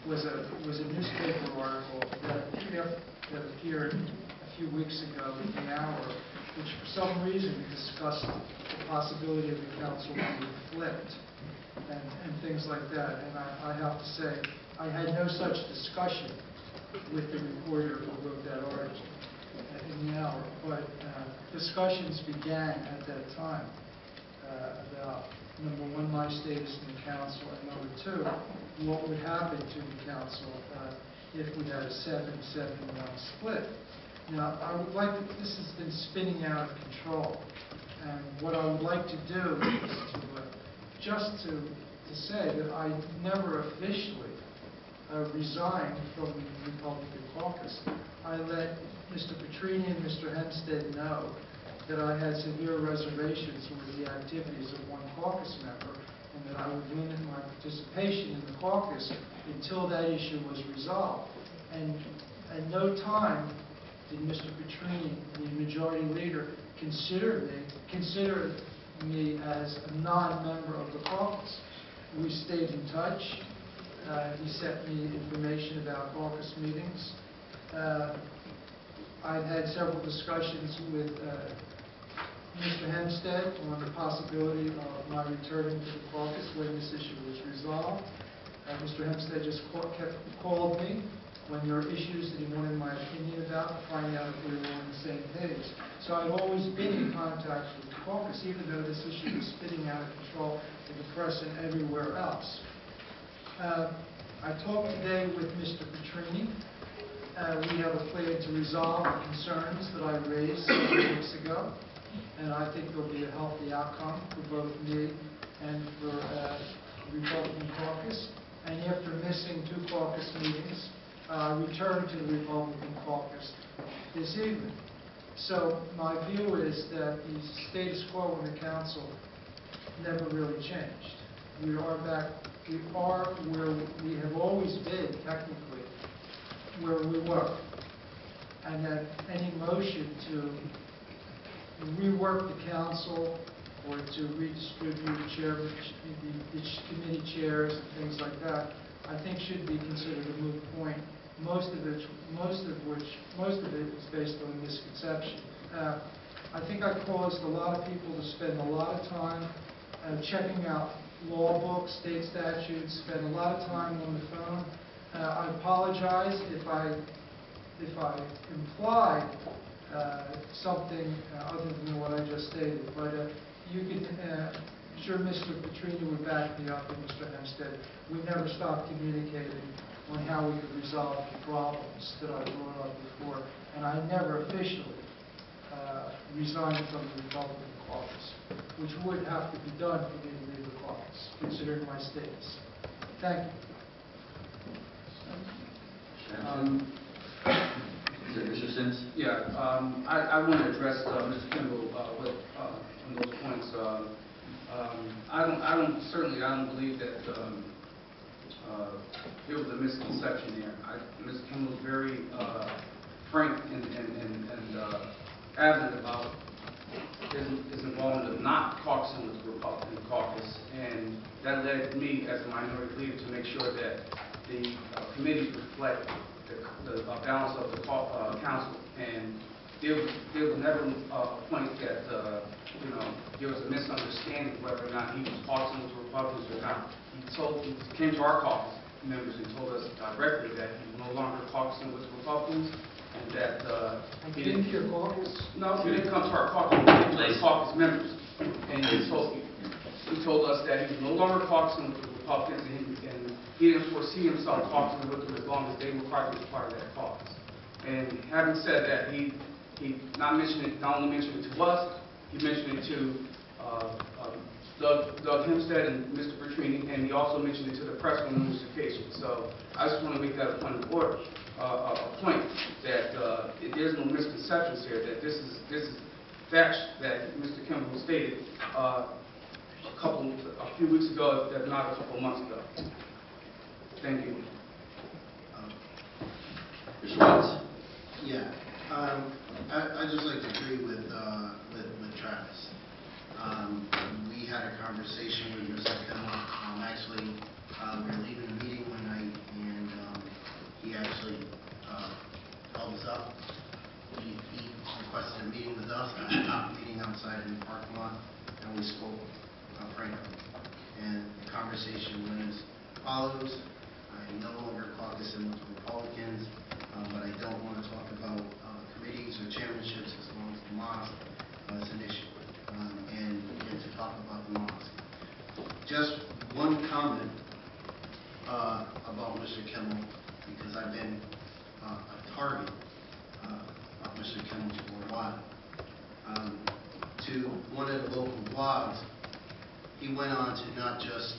was a newspaper article that appeared a few weeks ago in the Hour, which for some reason discussed the possibility of the council being flipped and things like that. And I have to say, I had no such discussion with the reporter who wrote that article in the Hour, but discussions began at that time about, number one, my status in the council, and number two, what would happen to the council if we had a 7-7-1 split. Now, I would like to, this has been spinning out of control, and what I would like to do is to say that I never officially resigned from the Republican caucus. I let Mr. Petrini and Mr. Hempstead know that I had severe reservations with the activities of one caucus member, and that I would limit my participation in the caucus until that issue was resolved. And at no time did Mr. Petrini, the majority leader, consider me as a non-member of the caucus. We stayed in touch. He sent me information about caucus meetings. I've had several discussions with Mr. Hempstead on the possibility of my returning to the caucus when this issue was resolved. Mr. Hempstead just called me when there were issues that he wanted my opinion about, to find out if we were on the same page. So I've always been in contact with the caucus, even though this issue was spinning out of control in the press and everywhere else. I talked today with Mr. Petrini. We have a plan to resolve the concerns that I raised several weeks ago, and I think there'll be a healthy outcome for both me and for the Republican caucus. And after missing 2 caucus meetings, I returned to the Republican caucus this evening. So my view is that the status quo in the council never really changed. We are where we have always been, technically, where we were. And that any motion to rework the council or to redistribute the committee chairs and things like that, I think should be considered a moot point. Most of it was based on a misconception. I think I caused a lot of people to spend a lot of time checking out law books, state statutes, spend a lot of time on the phone. I apologize if I implied something other than what I just stated, but you can, sure Mr. Petrini would back me up and Mr. Hempstead. We never stopped communicating on how we could resolve the problems that I brought up before, and I never officially resigned from the Republican caucus, which would have to be done for me to leave the caucus, considering my status. Thank you. Mr. Sims? Yeah, I want to address Mr. Kimmel on those points. I don't believe that there was a misconception here. Mr. Kimmel was very frank and adamant about his involvement of not caucusing with the Republican caucus, and that led me as a minority leader to make sure that the committees reflect the balance of the council, and there was never a point that there was a misunderstanding whether or not he was caucusing with the Republicans or not. He came to our caucus members and told us directly that he was no longer caucusing with the Republicans, and that he didn't hear caucus. No, he didn't come to our caucus. He came to the caucus members, and he told us that he was no longer caucusing with the Republicans, and he didn't foresee himself caucusing with them as long as they were part of that caucus. And having said that, he not only mentioned it to us, he mentioned it to Doug Hempstead and Mr. Petrini, and he also mentioned it to the press on numerous occasions. So I just want to make that a point of order, a point that there's no misconceptions here. That this is facts that Mr. Kimmel stated a few weeks ago, if not a couple of months ago. Thank you. Mr. Watts? Yeah, I just like to agree with Travis. We had a conversation with Mr. Kimmel. Actually, we were leaving the meeting one night, and up. He requested a meeting with us, a top meeting outside in the parking lot, and we spoke frankly. And the conversation went as follows. I'm no longer caucusing with Republicans, but I don't want to talk about committees or chairmanships as long as the mosque is an issue, and to talk about the mosque. Just one comment about Mr. Kimmel, because I've been a target of Mr. Kimmel for a while. To one of the local blogs, he went on to not just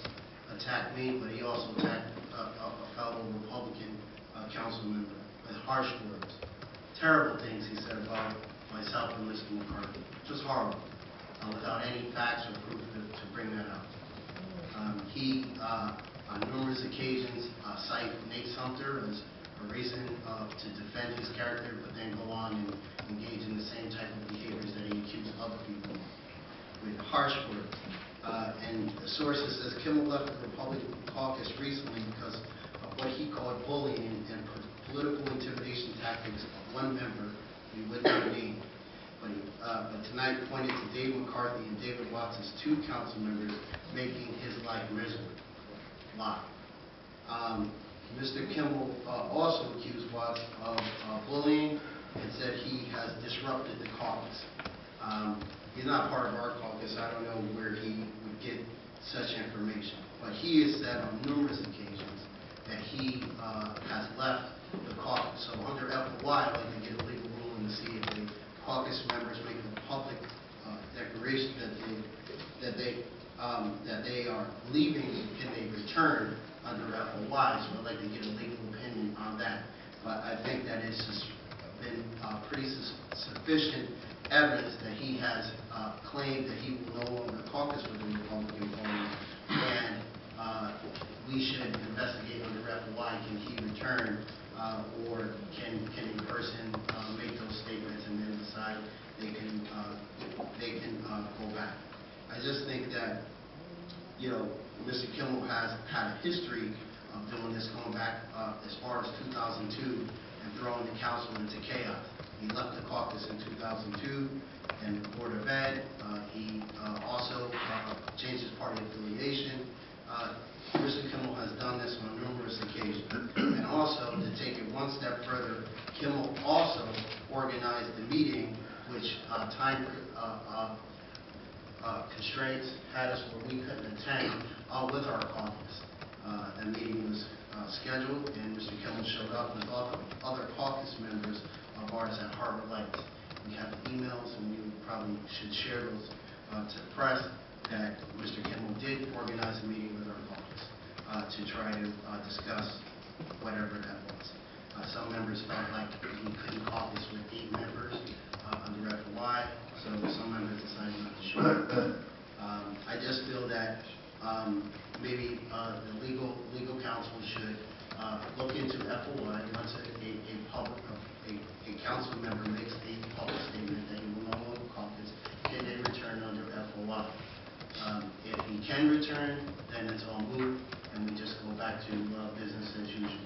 attack me, but he also attacked a fellow Republican council member with harsh words. Terrible things he said about myself and Mr. McCarthy. Just horrible, without any facts or proof to bring that up. He, on numerous occasions, cite Nate Sumter as a reason to defend his character, but then go on and engage in the same type of behaviors that he accused other people of, with harsh words. And the sources says Kimmel left the Republican caucus recently because of what he called bullying and political intimidation tactics of one member we would not name. But tonight pointed to Dave McCarthy and David Watts as two council members making his life miserable. Lie. Mr. Kimmel also accused Watts of bullying and said he has disrupted the caucus. He's not part of our caucus. I don't know where he would get such information. But he has said on numerous occasions that he has left the caucus. So under FOI, I'd like to get a legal ruling to see if the caucus members make a public declaration that they are leaving, can they return under FOI. So I'd like to get a legal opinion on that. But I think that it's been pretty sufficient evidence that he has claimed that he will no longer caucus with the Republican Party, and we should investigate under FOI. Can he return, or can a person make those statements and then decide they can go back? I just think that, you know, Mr. Kimmel has had a history of doing this, going back as far as 2002 and throwing the council into chaos. He left the caucus in 2002 and the Board of Ed. He also changed his party affiliation. Mr. Kimmel has done this on numerous occasions. And also, to take it one step further, Kimmel also organized the meeting, which time constraints had us where we couldn't attend with our caucus. The meeting was scheduled, and Mr. Kimmel showed up with other caucus members of ours at Harbor Lights. We have emails, and you probably should share those to the press, that Mr. Kimmel did organize a meeting with our caucus to try to discuss whatever that was. Some members felt like he couldn't caucus with 8 members under FOI, so some members decided not to show up. I just feel that maybe the legal counsel should look into FOI once a council member makes a public statement that he will no longer caucus. Can they return under FOI? If he can return, then it's all moot, and we just go back to business as usual.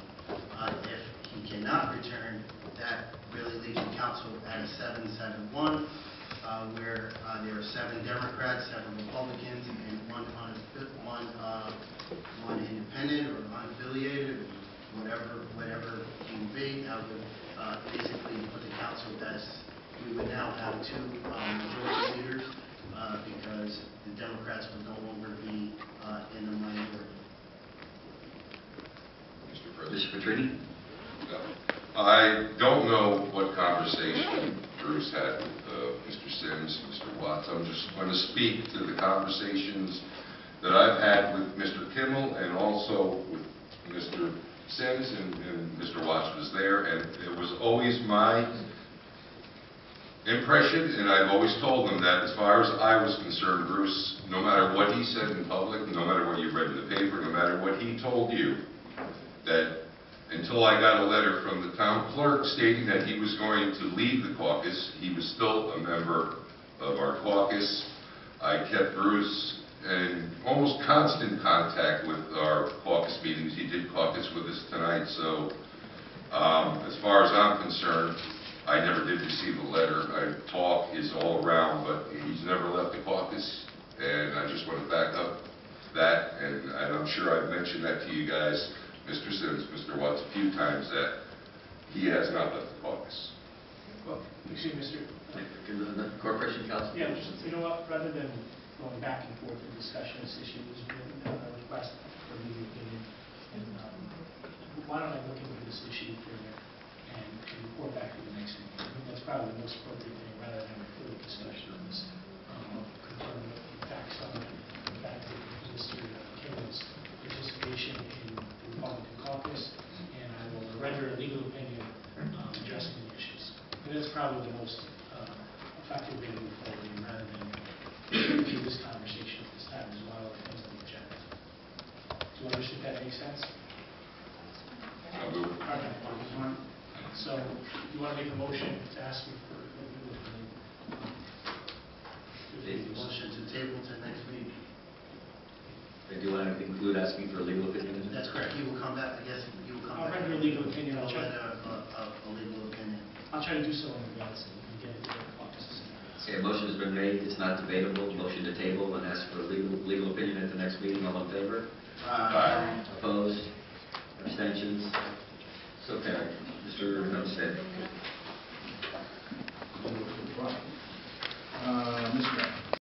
If he cannot return, that really leaves the council at a 7-7-1, where there are 7 Democrats, 7 Republicans, and one independent or unaffiliated, or whatever it can be. That would basically put the council as we would now have 2 majority leaders, because the Democrats would no longer be in the minority. Mr. Petrini? I don't know what conversation Bruce had with Mr. Sims, Mr. Watts. I'm just going to speak to the conversations that I've had with Mr. Kimmel and also with Mr. Sims, and Mr. Watts was there, and it was always my impression, and I've always told them that as far as I was concerned, Bruce, no matter what he said in public, no matter what you read in the paper, no matter what he told you, that until I got a letter from the town clerk stating that he was going to leave the caucus, he was still a member of our caucus. I kept Bruce in almost constant contact with our caucus meetings. He did caucus with us tonight, so as far as I'm concerned, I never did receive a letter. Talk is all around, but he's never left the caucus, and I just want to back up that, and I'm sure I've mentioned that to you guys, Mr. Sims, Mr. Watts, a few times, that he has not left the caucus. Well, excuse me, Mr. The Corporation Council? Yeah, just, you know what, rather than going back and forth in discussion, this issue was a request for legal opinion. And why don't I look into this issue further and report back to the next meeting? I think that's probably the most appropriate thing, rather than a further discussion on this. Confirm the facts on the fact that Mr. Kimmel's participation in the Republican caucus, and I will render a legal opinion addressing the issues. And that's probably the most effective way to move forward, rather than do this conversation at this time. There's a lot of other things on the agenda. Do you understand that makes sense? I'll move. Okay. So, you want to make a motion to ask me for a legal opinion? Motion to table to next week. They do want to include asking for a legal opinion? That's correct. He will come back, I guess he will come I'll back. render a legal opinion. I'll A try legal opinion. to do so in advance and get it to the caucus. Okay, a motion has been made, it's not debatable, motion to table and ask for a legal opinion at the next meeting, all in favor? Aye. Opposed?